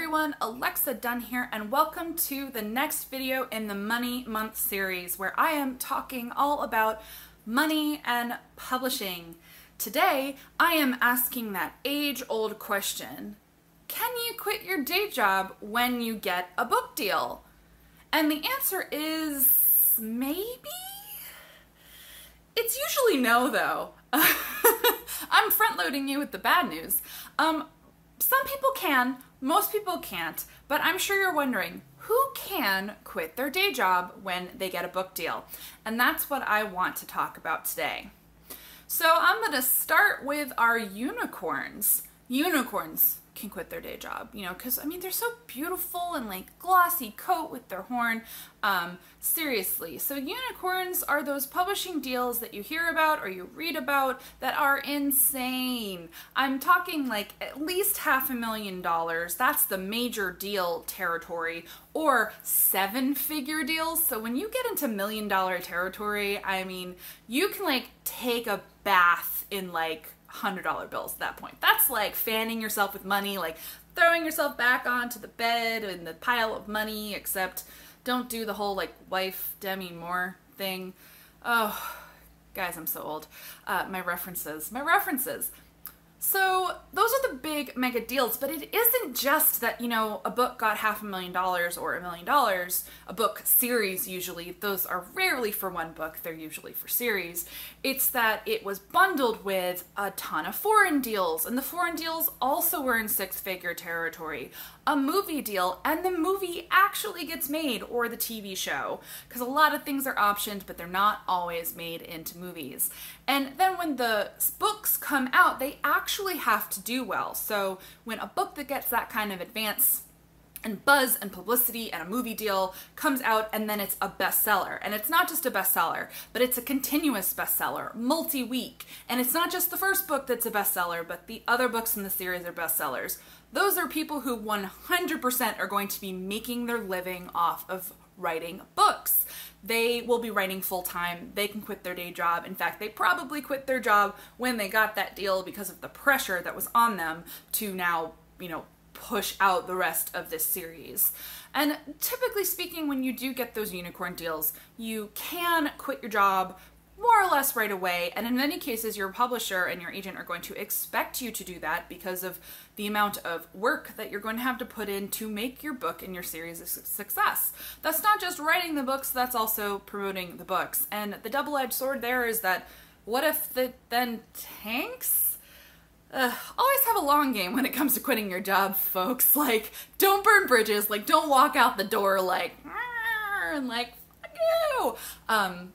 everyone, Alexa Donne here, and welcome to the next video in the Money Month series where I am talking all about money and publishing. Today, I am asking that age-old question: can you quit your day job when you get a book deal? And the answer is maybe? It's usually no, though. I'm front-loading you with the bad news. Some people can, most people can't, but I'm sure you're wondering, who can quit their day job when they get a book deal? And that's what I want to talk about today. So I'm going to start with our unicorns. Unicorns can quit their day job, because, they're so beautiful and like glossy coat with their horn. Seriously. So unicorns are those publishing deals that you hear about or you read about that are insane. I'm talking like at least $500,000. That's the major deal territory, or seven-figure deals. So when you get into $1,000,000 territory, you can like take a bath in like $100 bills at that point. That's like fanning yourself with money, like throwing yourself back onto the bed in the pile of money, except don't do the whole like wife Demi Moore thing. Oh, guys, I'm so old. My references. So those are the big mega deals, but it isn't just that, a book got $500,000 or $1 million, a book series usually. Those are rarely for one book, they're usually for series. It's that it was bundled with a ton of foreign deals, and the foreign deals also were in six-figure territory. A movie deal, and the movie actually gets made, or the TV show, because a lot of things are optioned, but they're not always made into movies. And then when the books come out, they actually have to do well. So when a book that gets that kind of advance and buzz and publicity and a movie deal comes out, and then it's a bestseller. And it's not just a bestseller, but it's a continuous bestseller, multi-week. And it's not just the first book that's a bestseller, but the other books in the series are bestsellers. Those are people who 100% are going to be making their living off of writing books. They will be writing full-time. They can quit their day job. In fact, they probably quit their job when they got that deal because of the pressure that was on them to now, push out the rest of this series. And typically speaking, when you do get those unicorn deals, you can quit your job more or less right away, and in many cases your publisher and your agent are going to expect you to do that because of the amount of work that you're going to have to put in to make your book and your series a success. That's not just writing the books, that's also promoting the books. And the double-edged sword there is that, what if it then tanks? Always have a long game when it comes to quitting your job, folks. Like, don't burn bridges, like don't walk out the door like, and like,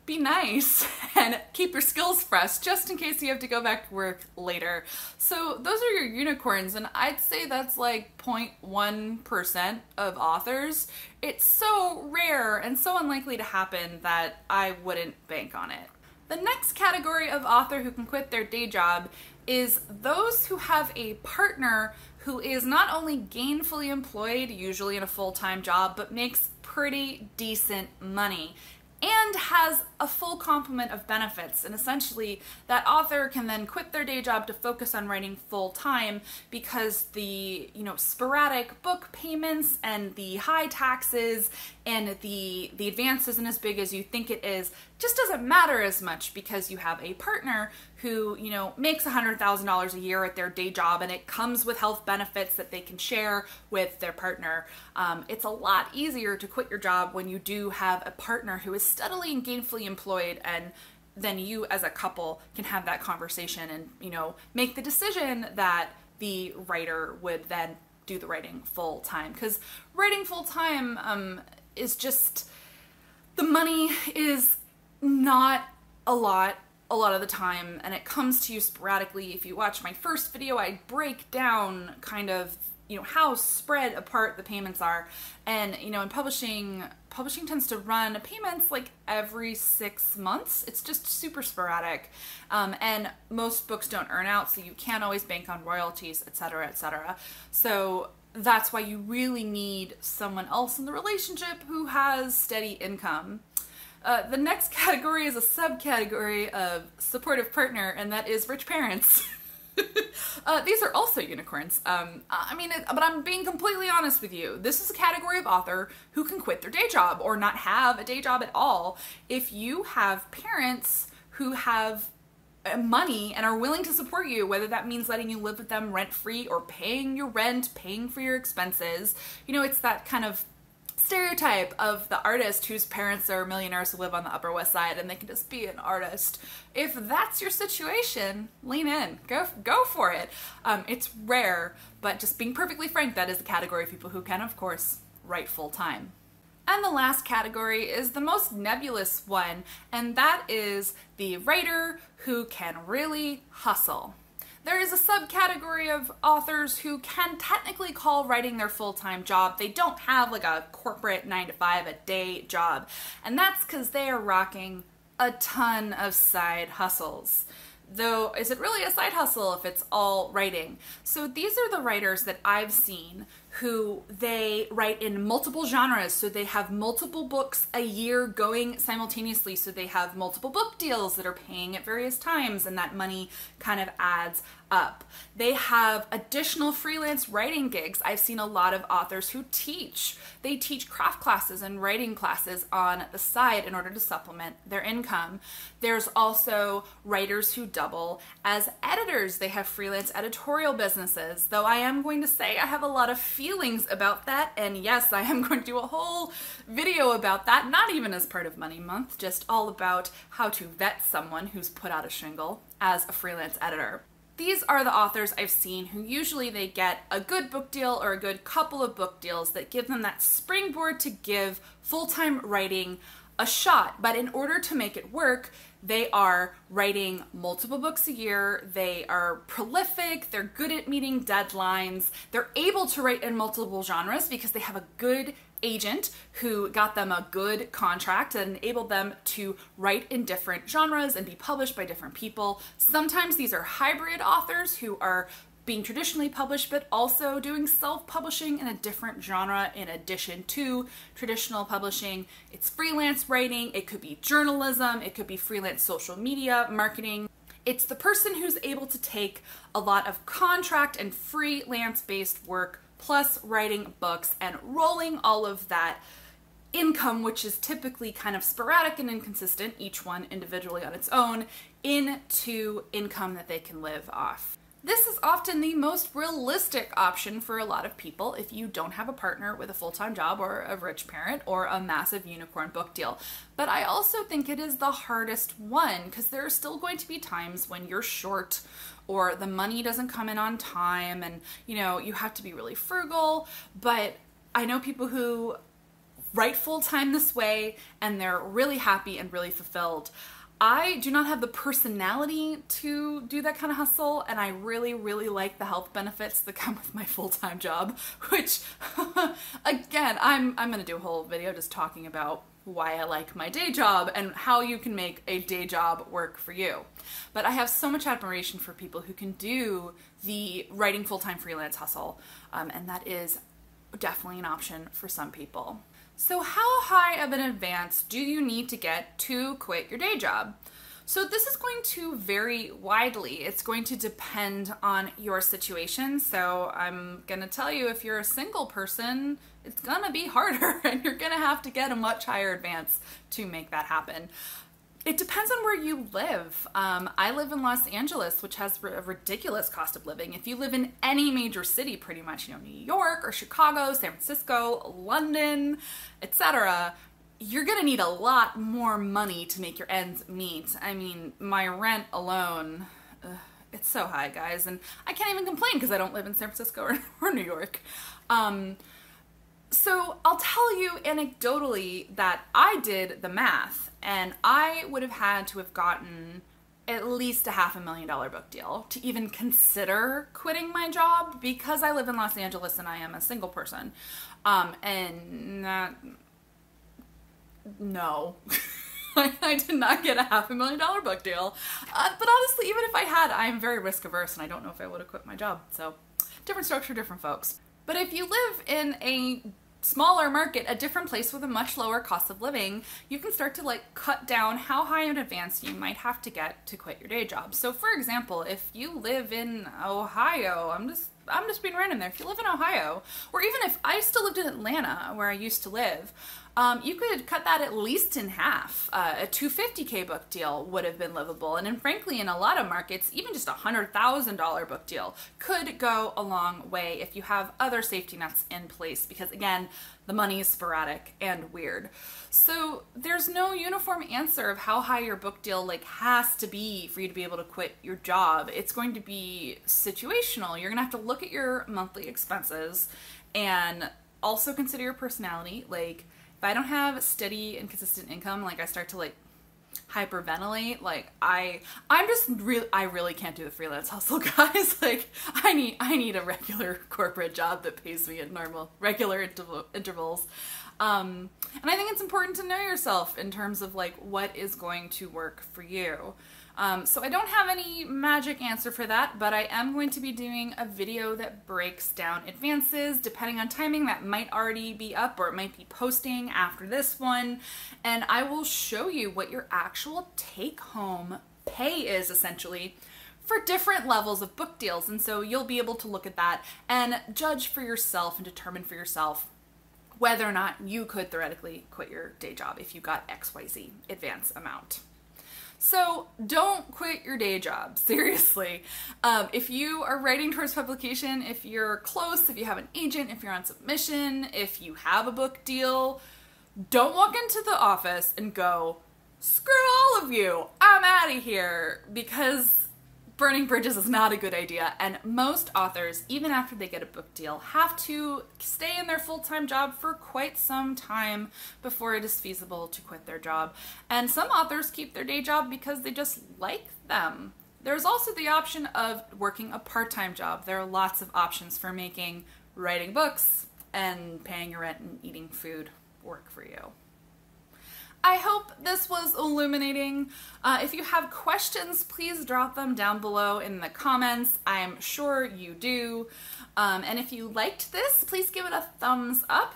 be nice and keep your skills fresh just in case you have to go back to work later. So those are your unicorns, and I'd say that's like 0.1% of authors. It's so rare and so unlikely to happen that I wouldn't bank on it. The next category of author who can quit their day job is those who have a partner who is not only gainfully employed, usually in a full-time job, but makes pretty decent money and has a full complement of benefits. And essentially, that author can then quit their day job to focus on writing full-time because the, sporadic book payments and the high taxes and the advance isn't as big as you think it is just doesn't matter as much because you have a partner who, makes $100,000 a year at their day job, and it comes with health benefits that they can share with their partner. It's a lot easier to quit your job when you do have a partner who is steadily and gainfully employed, and then you as a couple can have that conversation and, make the decision that the writer would then do the writing full time. Because writing full time is just, the money is not a lot of the time, and it comes to you sporadically. If you watch my first video, I break down kind of, how spread apart the payments are. And, in publishing tends to run payments like every 6 months. It's just super sporadic. And most books don't earn out, so you can't always bank on royalties, etc., etc. So that's why you really need someone else in the relationship who has steady income. The next category is a subcategory of supportive partner, and that is rich parents. These are also unicorns. But I'm being completely honest with you. This is a category of author who can quit their day job or not have a day job at all. If you have parents who have money and are willing to support you, whether that means letting you live with them rent-free or paying your rent, paying for your expenses, it's that kind of stereotype of the artist whose parents are millionaires who live on the Upper West Side and they can just be an artist. If that's your situation, lean in. Go for it. It's rare, but just being perfectly frank, that is a category of people who can, of course, write full-time. And the last category is the most nebulous one, and that is the writer who can really hustle. There is a subcategory of authors who can technically call writing their full-time job. They don't have like a corporate 9-to-5 a day job, and that's because they are rocking a ton of side hustles. Though, is it really a side hustle if it's all writing? So these are the writers that I've seen who they write in multiple genres. So they have multiple books a year going simultaneously. So they have multiple book deals that are paying at various times, and that money kind of adds up. They have additional freelance writing gigs. I've seen a lot of authors who teach. They teach craft classes and writing classes on the side in order to supplement their income. There's also writers who double as editors. They have freelance editorial businesses, though I am going to say I have a lot of feelings about that, and yes, I am going to do a whole video about that, not even as part of Money Month, just all about how to vet someone who's put out a shingle as a freelance editor. These are the authors I've seen who usually they get a good book deal or a good couple of book deals that give them that springboard to give full-time writing a shot. But in order to make it work, they are writing multiple books a year, they are prolific, they're good at meeting deadlines, they're able to write in multiple genres because they have a good agent who got them a good contract and enabled them to write in different genres and be published by different people. Sometimes these are hybrid authors who are being traditionally published but also doing self-publishing in a different genre in addition to traditional publishing. It's freelance writing, it could be journalism, it could be freelance social media marketing. It's the person who's able to take a lot of contract and freelance-based work plus writing books and rolling all of that income, which is typically kind of sporadic and inconsistent, each one individually on its own, into income that they can live off. This is often the most realistic option for a lot of people if you don't have a partner with a full-time job or a rich parent or a massive unicorn book deal. But I also think it is the hardest one because there are still going to be times when you're short or the money doesn't come in on time and, you have to be really frugal. But I know people who write full-time this way and they're really happy and really fulfilled. I do not have the personality to do that kind of hustle, and I really, really like the health benefits that come with my full-time job, which, again, I'm going to do a whole video just talking about why I like my day job and how you can make a day job work for you. But I have so much admiration for people who can do the writing full-time freelance hustle, and that is definitely an option for some people. So how high of an advance do you need to get to quit your day job? So this is going to vary widely. It's going to depend on your situation. So I'm going to tell you, if you're a single person, it's going to be harder and you're going to have to get a much higher advance to make that happen. It depends on where you live. I live in Los Angeles, which has a ridiculous cost of living. If you live in any major city, pretty much, New York or Chicago, San Francisco, London, etc., you're gonna need a lot more money to make your ends meet. I mean, my rent alone, it's so high, guys, and I can't even complain because I don't live in San Francisco or New York. So I'll tell you anecdotally that I did the math, and I would have had to have gotten at least a $500,000 book deal to even consider quitting my job because I live in Los Angeles and I am a single person. And that, no. I did not get a $500,000 book deal. But honestly, even if I had, I'm very risk averse and I don't know if I would have quit my job. So different structure, different folks. But if you live in a smaller market, a different place with a much lower cost of living, you can start to like cut down how high in advance you might have to get to quit your day job. So for example, if you live in Ohio, I'm just being random there. If you live in Ohio, or even if I still lived in Atlanta where I used to live, you could cut that at least in half. A $250K book deal would have been livable. And then frankly, in a lot of markets, even just a $100,000 book deal could go a long way if you have other safety nets in place, because again, the money is sporadic and weird. So there's no uniform answer of how high your book deal like has to be for you to be able to quit your job. It's going to be situational. You're gonna have to look at your monthly expenses and also consider your personality. Like, if I don't have steady and consistent income, like I start to like hyperventilate, like I really can't do the freelance hustle, guys. Like I need a regular corporate job that pays me at regular intervals. And I think it's important to know yourself in terms of like what is going to work for you. So I don't have any magic answer for that, but I am going to be doing a video that breaks down advances. Depending on timing, that might already be up or it might be posting after this one. And I will show you what your actual take-home pay is essentially for different levels of book deals. And so you'll be able to look at that and judge for yourself and determine for yourself whether or not you could theoretically quit your day job if you got XYZ advance amount. So don't quit your day job, seriously. If you are writing towards publication, if you're close, if you have an agent, if you're on submission, if you have a book deal, don't walk into the office and go, screw all of you, I'm out of here, because burning bridges is not a good idea, and most authors, even after they get a book deal, have to stay in their full-time job for quite some time before it is feasible to quit their job. And some authors keep their day job because they just like them. There's also the option of working a part-time job. There are lots of options for making writing books and paying your rent and eating food work for you. I hope this was illuminating. If you have questions, please drop them down below in the comments. I'm sure you do. And if you liked this, please give it a thumbs up.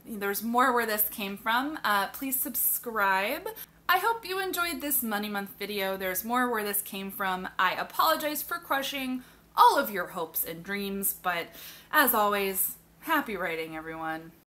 There's more where this came from. Please subscribe. I hope you enjoyed this Money Month video. There's more where this came from. I apologize for crushing all of your hopes and dreams, but as always, happy writing, everyone.